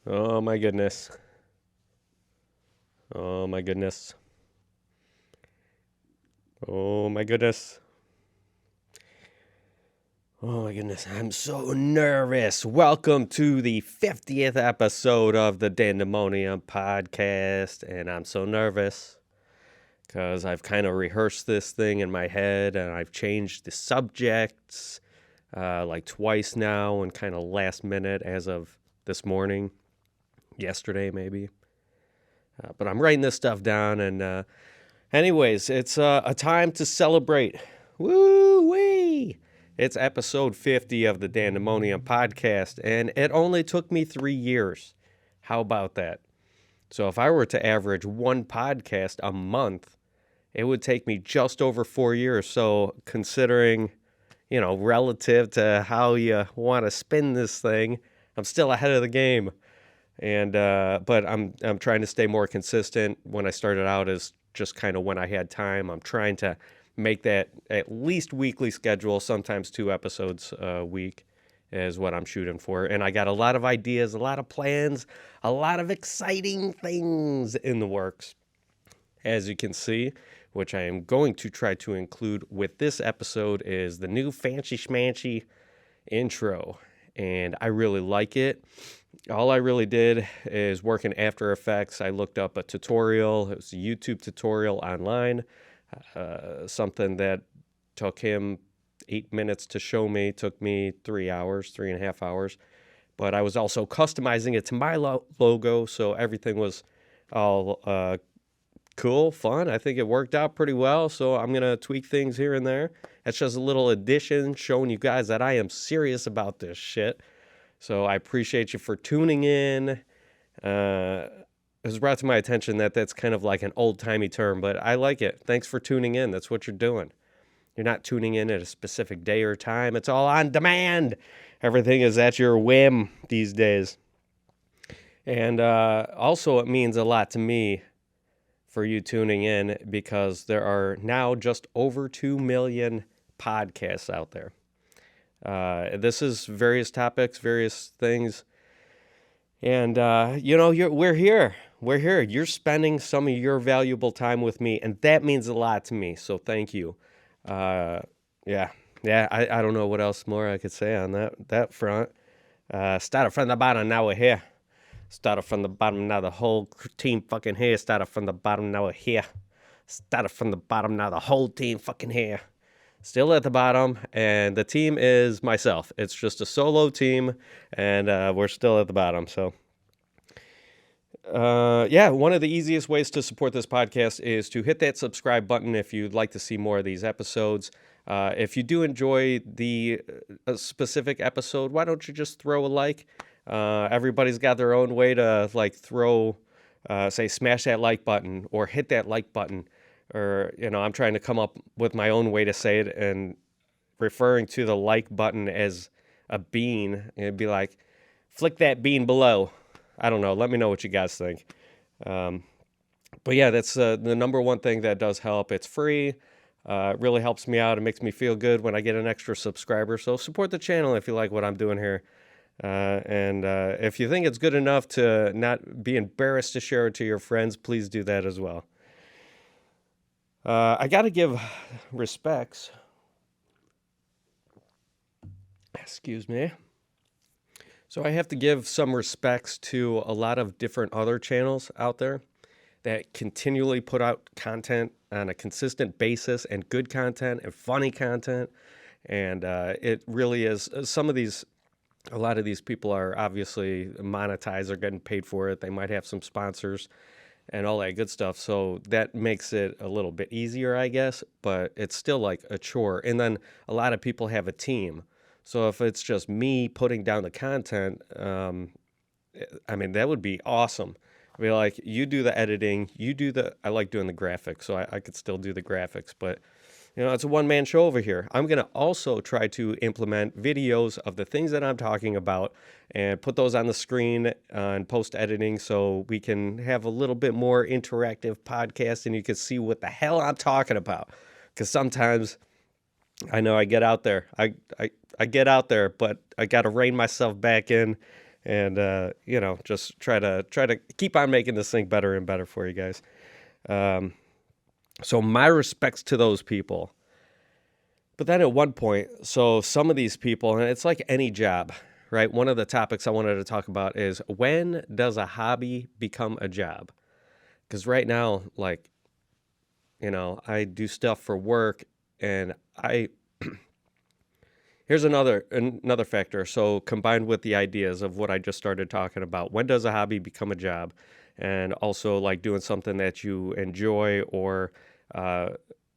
Oh my goodness. Oh my goodness. Oh my goodness. Oh my goodness. I'm so nervous. Welcome to the 50th episode of the Dandemonium podcast. And I'm so nervous because I've kind of rehearsed this thing in my head and I've changed the subjects like twice now and kind of last minute as of this morning, yesterday maybe. But I'm writing this stuff down and anyways, it's a time to celebrate. Woo-wee! It's episode 50 of the Dandemonium podcast, and it only took me 3 years. How about that? So if I were to average one podcast a month, it would take me just over 4 years. So considering, relative to how you want to spin this thing, I'm still ahead of the game. And but I'm trying to stay more consistent. When I started out as just kind of when I had time, I'm trying to make that at least weekly schedule, sometimes 2 episodes a week is what I'm shooting for. And I got a lot of ideas, a lot of plans, a lot of exciting things in the works, as you can see, which I am going to try to include with this episode is the new fancy schmancy intro. And I really like it. All I really did is work in After Effects. I looked up a tutorial. It was a YouTube tutorial online. Something that took him 8 minutes to show me. Took me 3 hours, 3.5 hours. But I was also customizing it to my logo, so everything was all cool, fun. I think it worked out pretty well, so I'm going to tweak things here and there. That's just a little addition showing you guys that I am serious about this shit. So I appreciate you for tuning in. It was brought to my attention that that's kind of like an old-timey term, but I like it. Thanks for tuning in. That's what you're doing. You're not tuning in at a specific day or time. It's all on demand. Everything is at your whim these days. And also it means a lot to me for you tuning in because there are now just over 2 million podcasts out there. This is various topics, various things. And, we're here. We're here. You're spending some of your valuable time with me, and that means a lot to me. So thank you. Yeah. I don't know what else more I could say on that front. Started from the bottom, now we're here. Started from the bottom, now the whole team fucking here. Started from the bottom, now we're here. Started from the bottom, now the whole team fucking here. Still at the bottom, and the team is myself. It's just a solo team, and we're still at the bottom. So, one of the easiest ways to support this podcast is to hit that subscribe button if you'd like to see more of these episodes. If you do enjoy the specific episode, why don't you just throw a like? Everybody's got their own way to throw, smash that like button or hit that like button. Or, I'm trying to come up with my own way to say it and referring to the like button as a bean. It'd be like, flick that bean below. I don't know. Let me know what you guys think. But yeah, that's the number one thing that does help. It's free. It really helps me out. It makes me feel good when I get an extra subscriber. So support the channel if you like what I'm doing here. And if you think it's good enough to not be embarrassed to share it to your friends, please do that as well. I got to give respects. Excuse me. So I have to give some respects to a lot of different other channels out there that continually put out content on a consistent basis and good content and funny content. And it really is. A lot of these people are obviously monetized or getting paid for it. They might have some sponsors and all that good stuff. So that makes it a little bit easier, I guess, but it's still like a chore. And then a lot of people have a team. So if it's just me putting down the content, that would be awesome. I'd be like, you do the editing, I like doing the graphics, so I could still do the graphics, but it's a one-man show over here. I'm going to also try to implement videos of the things that I'm talking about and put those on the screen and post-editing so we can have a little bit more interactive podcast and you can see what the hell I'm talking about. Because sometimes I know I get out there. I get out there, but I got to rein myself back in and just try to keep on making this thing better and better for you guys. So my respects to those people. But then at one point, so some of these people, and it's like any job, right? One of the topics I wanted to talk about is, when does a hobby become a job? Because right now, like, I do stuff for work, and here's another factor. So combined with the ideas of what I just started talking about, when does a hobby become a job? And also like doing something that you enjoy, or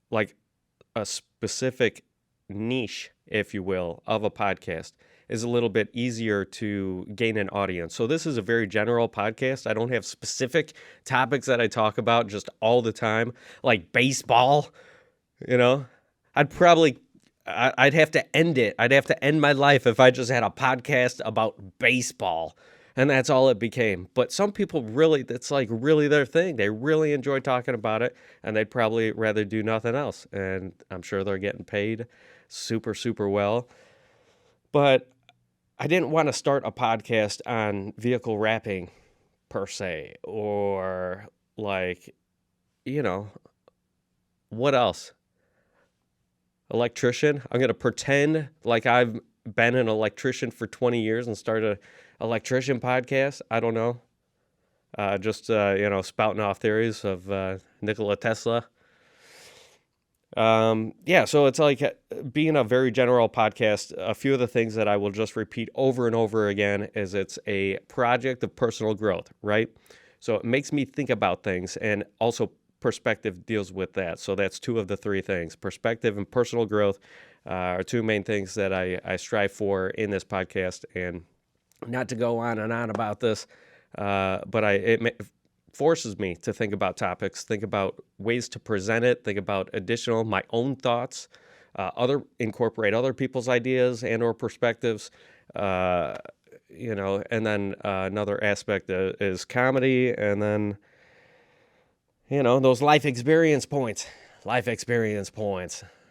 like a specific niche, if you will, of a podcast is a little bit easier to gain an audience. So this is a very general podcast. I don't have specific topics that I talk about just all the time, like baseball. I'd probably I'd have to end it. I'd have to end my life if I just had a podcast about baseball and that's all it became. But some people really, that's like really their thing. They really enjoy talking about it, and they'd probably rather do nothing else. And I'm sure they're getting paid super, super well. But I didn't want to start a podcast on vehicle wrapping per se, or like, what else? Electrician. I'm going to pretend like I've been an electrician for 20 years and start a electrician podcast. I don't know. Just spouting off theories of Nikola Tesla. So it's like being a very general podcast. A few of the things that I will just repeat over and over again is it's a project of personal growth, right? So it makes me think about things, and also perspective deals with that. So that's two of the three things. Perspective and personal growth are two main things that I strive for in this podcast. And not to go on and on about this, but it forces me to think about topics, think about ways to present it, think about my own thoughts, incorporate other people's ideas and or perspectives, and then another aspect is comedy, and then, those life experience points.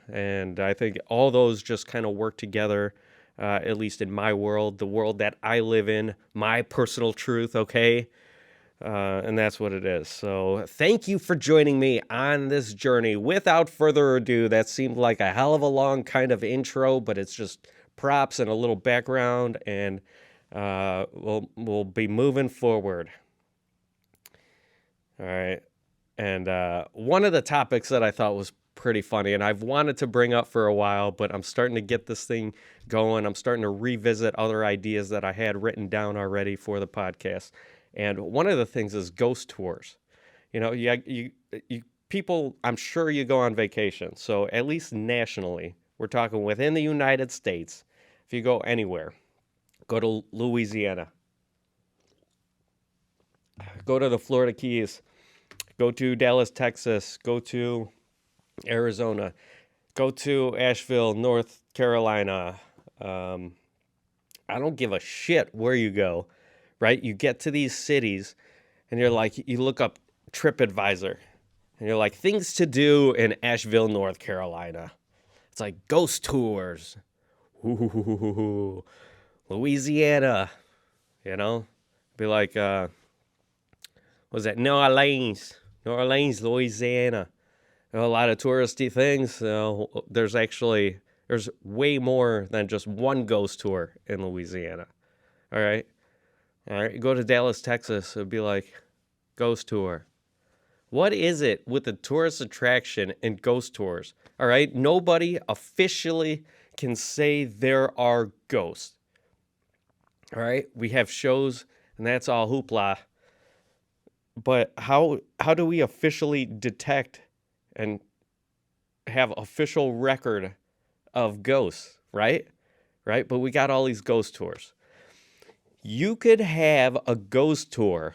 And I think all those just kind of work together, at least in my world, the world that I live in, my personal truth, okay? And that's what it is. So thank you for joining me on this journey. Without further ado, that seemed like a hell of a long kind of intro, but it's just props and a little background, and we'll be moving forward. All right. And one of the topics that I thought was pretty funny, and I've wanted to bring up for a while, but I'm starting to get this thing going. I'm starting to revisit other ideas that I had written down already for the podcast. And one of the things is ghost tours. You people, I'm sure you go on vacation. So at least nationally, we're talking within the United States. If you go anywhere, go to Louisiana, go to the Florida Keys, go to Dallas, Texas, go to Arizona, go to Asheville, North Carolina. I don't give a shit where you go, right? You get to these cities and you're like, you look up TripAdvisor and you're like, things to do in Asheville, North Carolina. It's like ghost tours. Ooh, Louisiana, be like, what was that? New Orleans, Louisiana. A lot of touristy things. There's way more than just one ghost tour in Louisiana. All right. You go to Dallas, Texas. It'd be like ghost tour. What is it with the tourist attraction and ghost tours? All right. Nobody officially can say there are ghosts. All right. We have shows, and that's all hoopla. But how do we officially detect and have official record of ghosts, right? But we got all these ghost tours. You could have a ghost tour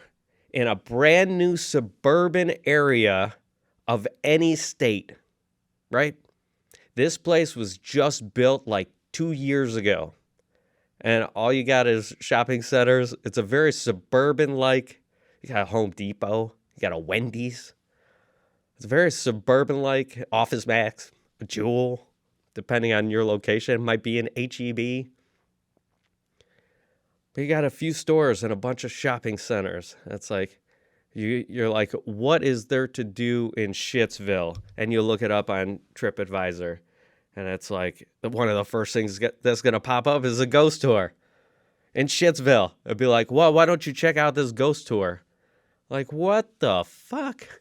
in a brand new suburban area of any state, right? This place was just built like 2 years ago. And all you got is shopping centers. It's a very suburban-like. You got a Home Depot. You got a Wendy's. It's very suburban-like. Office Max, a Jewel, depending on your location. It might be an H-E-B. But you got a few stores and a bunch of shopping centers. That's like, you're like, what is there to do in Shittsville? And you look it up on TripAdvisor, and it's like one of the first things that's going to pop up is a ghost tour in Shittsville. It'd be like, well, why don't you check out this ghost tour? Like, what the fuck?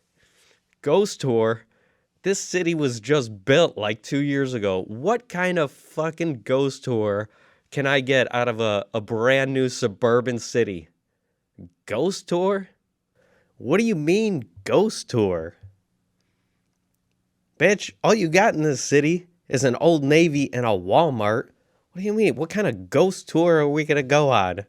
Ghost tour? This city was just built like 2 years ago. What kind of fucking ghost tour can I get out of a brand new suburban city? Ghost tour? What do you mean, ghost tour? Bitch, all you got in this city is an Old Navy and a Walmart. What do you mean? What kind of ghost tour are we going to go on?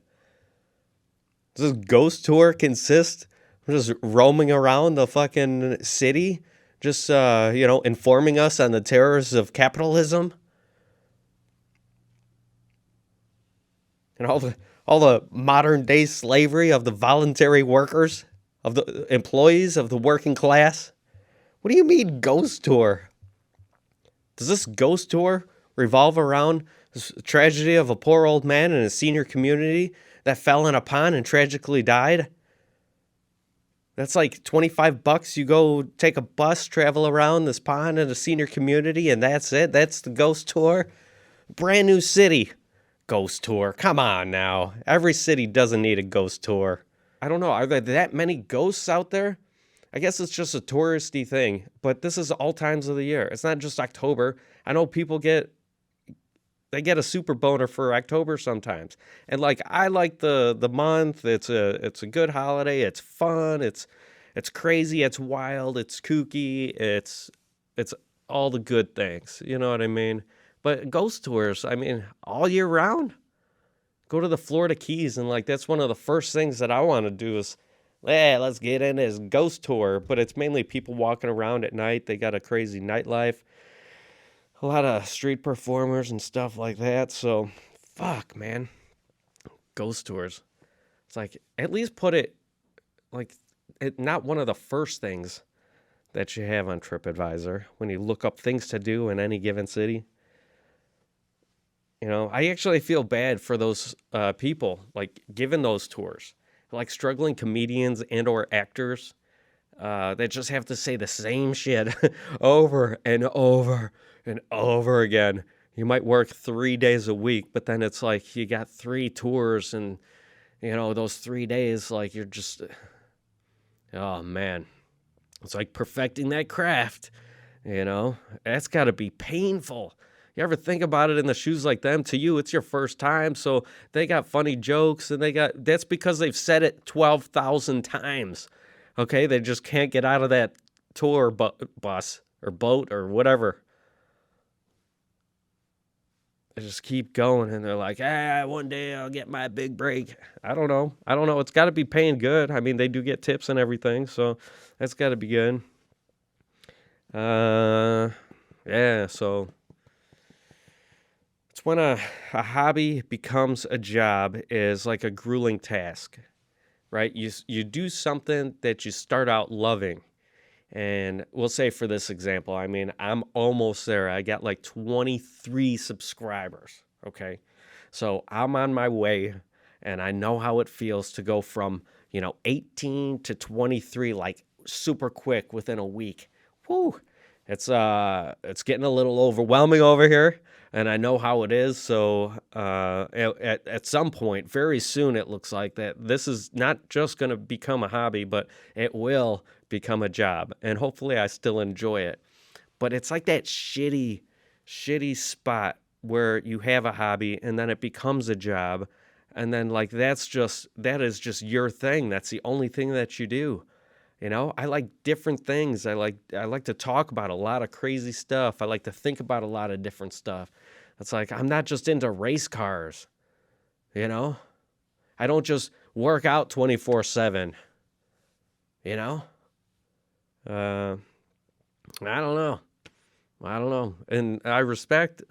Does this ghost tour consist of just roaming around the fucking city? Just, informing us on the terrors of capitalism? And all the modern day slavery of the voluntary workers? Of the employees of the working class? What do you mean ghost tour? Does this ghost tour revolve around the tragedy of a poor old man in a senior community that fell in a pond and tragically died? That's like $25. You go take a bus, travel around this pond in a senior community, and that's it? That's the ghost tour? Brand new city. Ghost tour. Come on now. Every city doesn't need a ghost tour. I don't know. Are there that many ghosts out there? I guess it's just a touristy thing, but this is all times of the year. It's not just October. I know people get a super boner for October sometimes. And like, I like the month. It's a good holiday. It's fun. It's crazy. It's wild. It's kooky. It's all the good things. You know what I mean? But ghost tours, I mean, all year round. Go to the Florida Keys, and like, that's one of the first things that I want to do is, let's get in this ghost tour. But it's mainly people walking around at night. They got a crazy nightlife. A lot of street performers and stuff like that. So, fuck, man. Ghost tours. It's like, at least put it, like, not one of the first things that you have on TripAdvisor when you look up things to do in any given city. You know, I actually feel bad for those people, like, giving those tours. Like, struggling comedians and or actors that just have to say the same shit over and over and over again. You might work 3 days a week, but then it's like you got 3 tours, and, you know, those 3 days, like, you're just, oh, man. It's like perfecting that craft, you know? That's got to be painful. You ever think about it in the shoes like them? To you, it's your first time, so they got funny jokes, and that's because they've said it 12,000 times. Okay, they just can't get out of that tour bus or boat or whatever. They just keep going, and they're like, one day I'll get my big break. I don't know. It's got to be paying good. I mean, they do get tips and everything, so that's got to be good. So it's when a hobby becomes a job is like a grueling task, right? You do something that you start out loving. And we'll say for this example, I mean, I'm almost there. I got like 23 subscribers, okay? So I'm on my way, and I know how it feels to go from, 18 to 23, like super quick within a week. Whew. It's getting a little overwhelming over here, and I know how it is. So at some point, very soon, it looks like that this is not just going to become a hobby, but it will become a job, and hopefully I still enjoy it. But it's like that shitty spot where you have a hobby and then it becomes a job, and then like that is just your thing. That's the only thing that you do. I like different things. I like to talk about a lot of crazy stuff. I like to think about a lot of different stuff. It's like, I'm not just into race cars. I don't just work out 24/7. I don't know. And I respect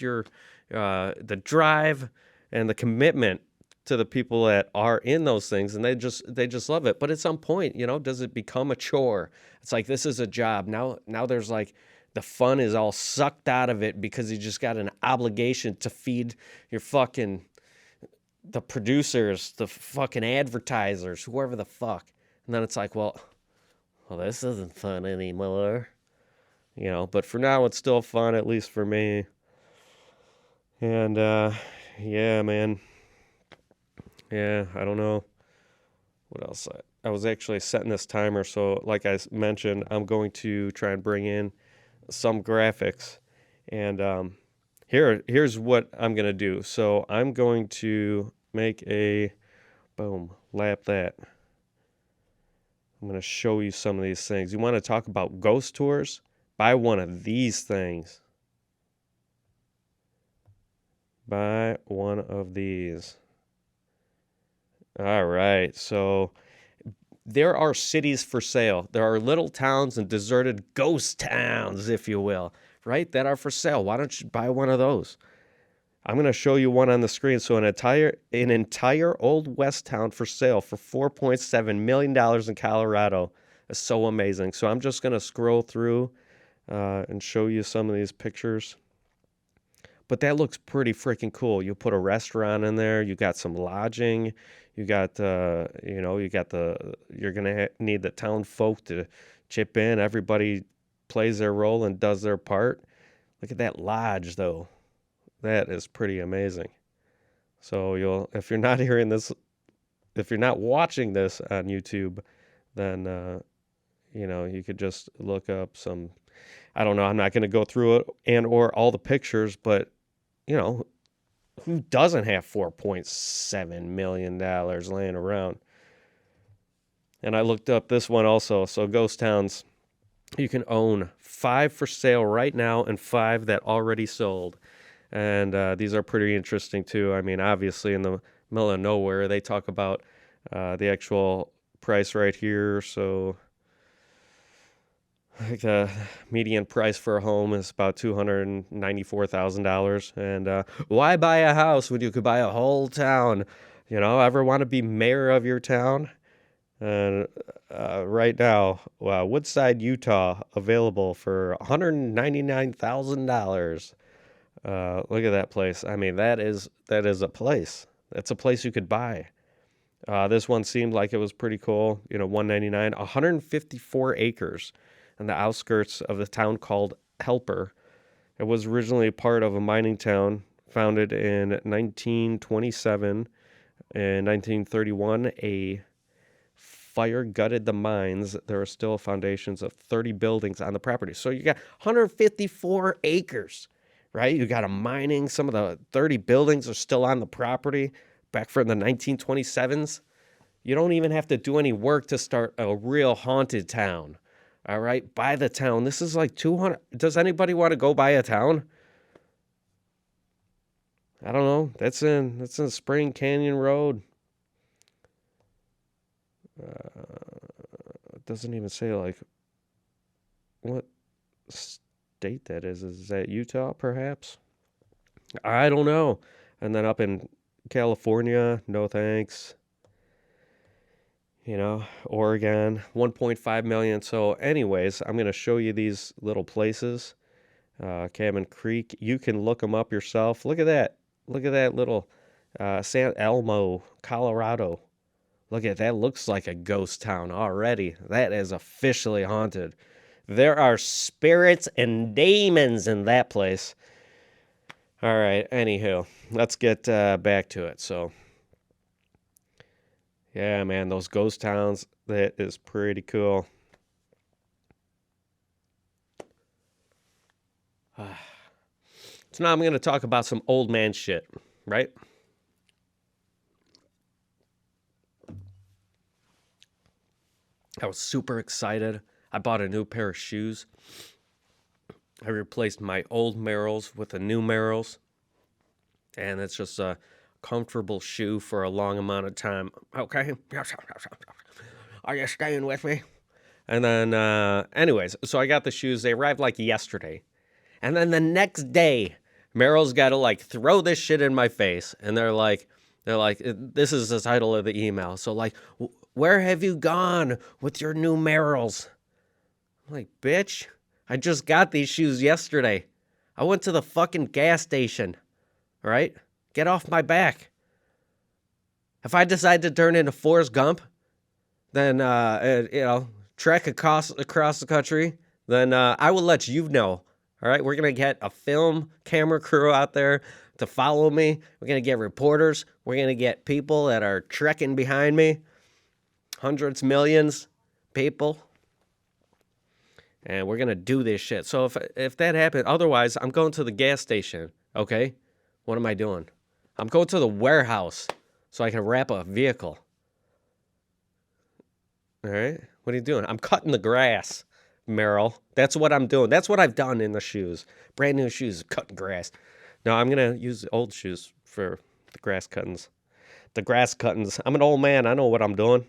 your the drive and the commitment to the people that are in those things, and they just love it. But at some point, does it become a chore? It's like, this is a job. Now there's like, the fun is all sucked out of it because you just got an obligation to feed your fucking the producers, the fucking advertisers, whoever the fuck. And then it's like, well, this isn't fun anymore. But for now, it's still fun, at least for me. And, yeah, man. Yeah, I don't know. What else? I was actually setting this timer, so like I mentioned, I'm going to try and bring in some graphics. And here's what I'm going to do. So I'm going to make lap that. I'm going to show you some of these things. You want to talk about ghost tours? Buy one of these things. Buy one of these. All right, so there are cities for sale. There are little towns and deserted ghost towns, if you will, right, that are for sale. Why don't you buy one of those? I'm going to show you one on the screen. So an entire Old West town for sale for $4.7 million in Colorado. It's so amazing. So I'm just going to scroll through and show you some of these pictures. But that looks pretty freaking cool. You put a restaurant in there. You got some lodging. You got, you're going to need the town folk to chip in. Everybody plays their role and does their part. Look at that lodge, though. That is pretty amazing. So if you're not hearing this, if you're not watching this on YouTube, then, you could just look up some, I don't know, I'm not going to go through it or all the pictures, but, who doesn't have $4.7 million laying around? And I looked up this one also. So ghost towns, you can own 5 for sale right now and 5 that already sold. And these are pretty interesting too. I mean, obviously in the middle of nowhere, they talk about the actual price right here. So like the median price for a home is about $294,000. And why buy a house when you could buy a whole town? Ever want to be mayor of your town? And right now, Woodside, Utah, available for $199,000. Look at that place. I mean, that is a place. That's a place you could buy. This one seemed like it was pretty cool. $199, 154 acres in the outskirts of the town called Helper. It was originally part of a mining town founded in 1927. In 1931, a fire gutted the mines. There are still foundations of 30 buildings on the property. So you got 154 acres. Right? You got a mining. Some of the 30 buildings are still on the property back from the 1927s. You don't even have to do any work to start a real haunted town. All right? Buy the town. This is like 200. Does anybody want to go buy a town? I don't know. That's in Spring Canyon Road. It doesn't even say like what state that is. Is that Utah, perhaps? I don't know. And then up in California, no thanks. Oregon, 1.5 million. So anyways, I'm going to show you these little places. Cabin Creek. You can look them up yourself. Look at that. Look at that little San Elmo, Colorado. Look at that. Looks like a ghost town already. That is officially haunted. There are spirits and demons in that place. All right, anywho, let's get back to it. So, yeah, man, those ghost towns, that is pretty cool. So now I'm going to talk about some old man shit, right? I was super excited. I bought a new pair of shoes. I replaced my old Merrells with the new Merrells. And it's just a comfortable shoe for a long amount of time. Okay? Are you staying with me? And then, anyways, so I got the shoes. They arrived like yesterday. And then the next day, Merrell's got to like throw this shit in my face. And they're like, this is the title of the email. So like, where have you gone with your new Merrells? I'm like, bitch, I just got these shoes yesterday. I went to the fucking gas station. All right? Get off my back. If I decide to turn into Forrest Gump, then, trek across the country, then I will let you know. All right, we're going to get a film camera crew out there to follow me. We're going to get reporters. We're going to get people that are trekking behind me. Hundreds, millions people. And we're going to do this shit. So if that happens, otherwise, I'm going to the gas station, okay? What am I doing? I'm going to the warehouse so I can wrap a vehicle. All right? What are you doing? I'm cutting the grass, Meryl. That's what I'm doing. That's what I've done in the shoes. Brand new shoes, cutting grass. No, I'm going to use old shoes for the grass cuttings. The grass cuttings. I'm an old man. I know what I'm doing.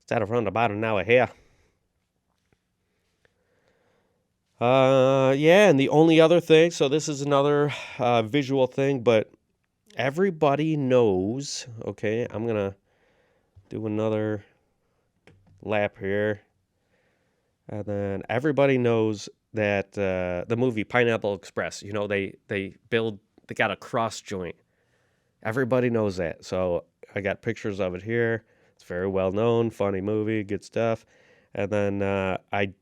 It's at around about an hour here. Yeah, and the only other thing, so this is another visual thing, but everybody knows, okay, I'm going to do another lap here. And then everybody knows that the movie Pineapple Express, they got a cross joint. Everybody knows that. So I got pictures of it here. It's very well known, funny movie, good stuff. And then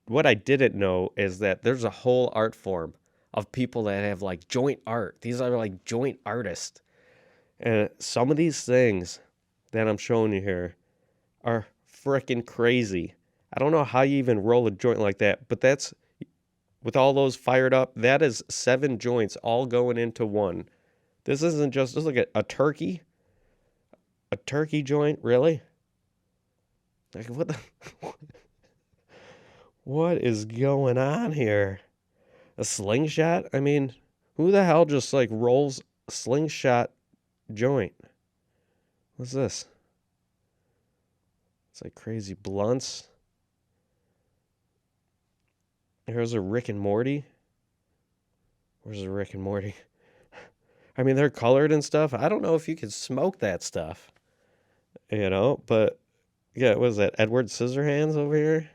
what I didn't know is that there's a whole art form of people that have like joint art. These are like joint artists. And some of these things that I'm showing you here are freaking crazy. I don't know how you even roll a joint like that, but that's, with all those fired up, that is 7 joints all going into one. This isn't just, look at a turkey. A turkey joint, really? Like, what the... What is going on here? A slingshot? I mean, who the hell just like rolls a slingshot joint? What's this? It's like crazy blunts. Here's a Rick and Morty. Where's the Rick and Morty? I mean, they're colored and stuff. I don't know if you could smoke that stuff. But yeah, what is that? Edward Scissorhands over here?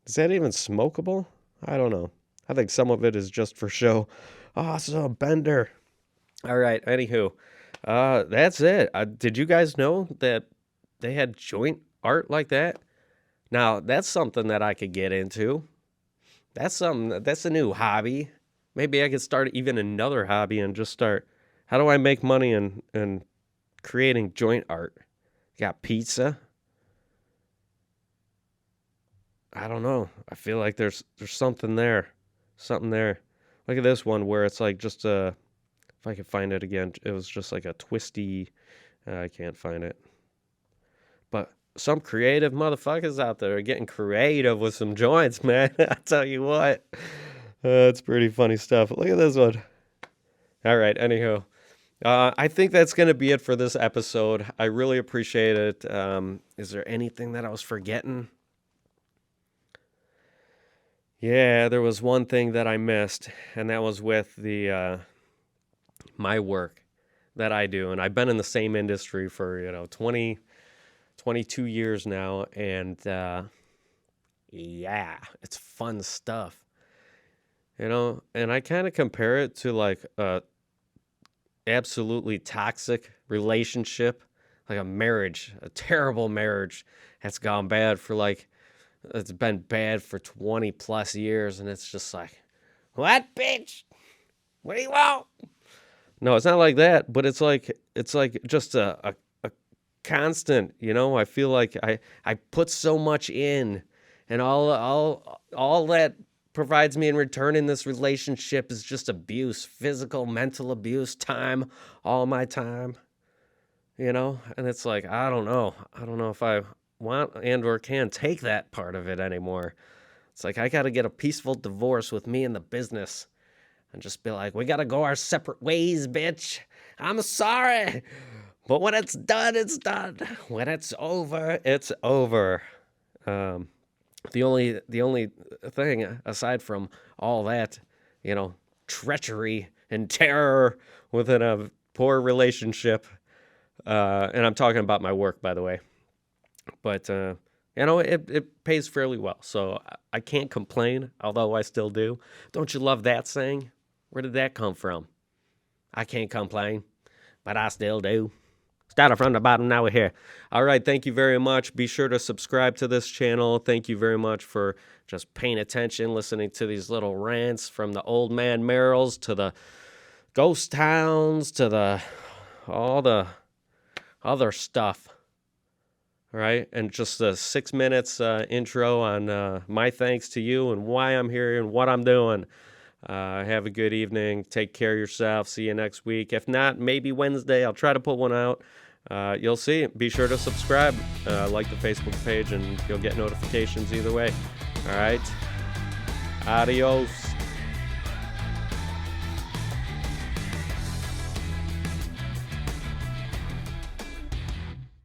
Is that even smokable? I don't know. I think some of it is just for show. Awesome, Bender. All right, anywho. That's it. Did you guys know that they had joint art like that? Now, that's something that I could get into. That's a new hobby. Maybe I could start even another hobby and just start, how do I make money in creating joint art? You got pizza. I don't know. I feel like there's something there. Something there. Look at this one where it's like just if I could find it again, it was just like a twisty, I can't find it. But some creative motherfuckers out there are getting creative with some joints, man. I tell you what. It's pretty funny stuff. Look at this one. All right, anywho. I think that's going to be it for this episode. I really appreciate it. Is there anything that I was forgetting? Yeah, there was one thing that I missed, and that was with the my work that I do. And I've been in the same industry for, 22 years now, and yeah, it's fun stuff. And I kind of compare it to like a absolutely toxic relationship, like a marriage, a terrible marriage that's gone bad for like, it's been bad for 20 plus years, and it's just like, what, bitch? What do you want? No, it's not like that, but it's like just a constant, I feel like I put so much in, and all that provides me in return in this relationship is just abuse, physical, mental abuse, time, all my time, and it's like, I don't know if I want and or can take that part of it anymore. It's like, I got to get a peaceful divorce with me and the business and just be like, we got to go our separate ways, bitch. I'm sorry. But when it's done, it's done. When it's over, it's over. The only thing aside from all that, treachery and terror within a poor relationship, and I'm talking about my work, by the way, but it pays fairly well, so I can't complain, although I still do. Don't you love that saying? Where did that come from? I can't complain. but I still do. Started from the bottom, now we're here. All right, thank you very much. Be sure to subscribe to this channel. Thank you very much for just paying attention, listening to these little rants from the old man Merrills to the ghost towns to all the other stuff. All right, and just a 6 minutes intro on my thanks to you and why I'm here and what I'm doing. Have a good evening. Take care of yourself. See you next week. If not, maybe Wednesday. I'll try to put one out. You'll see. Be sure to subscribe, like the Facebook page, and you'll get notifications either way. All right. Adios.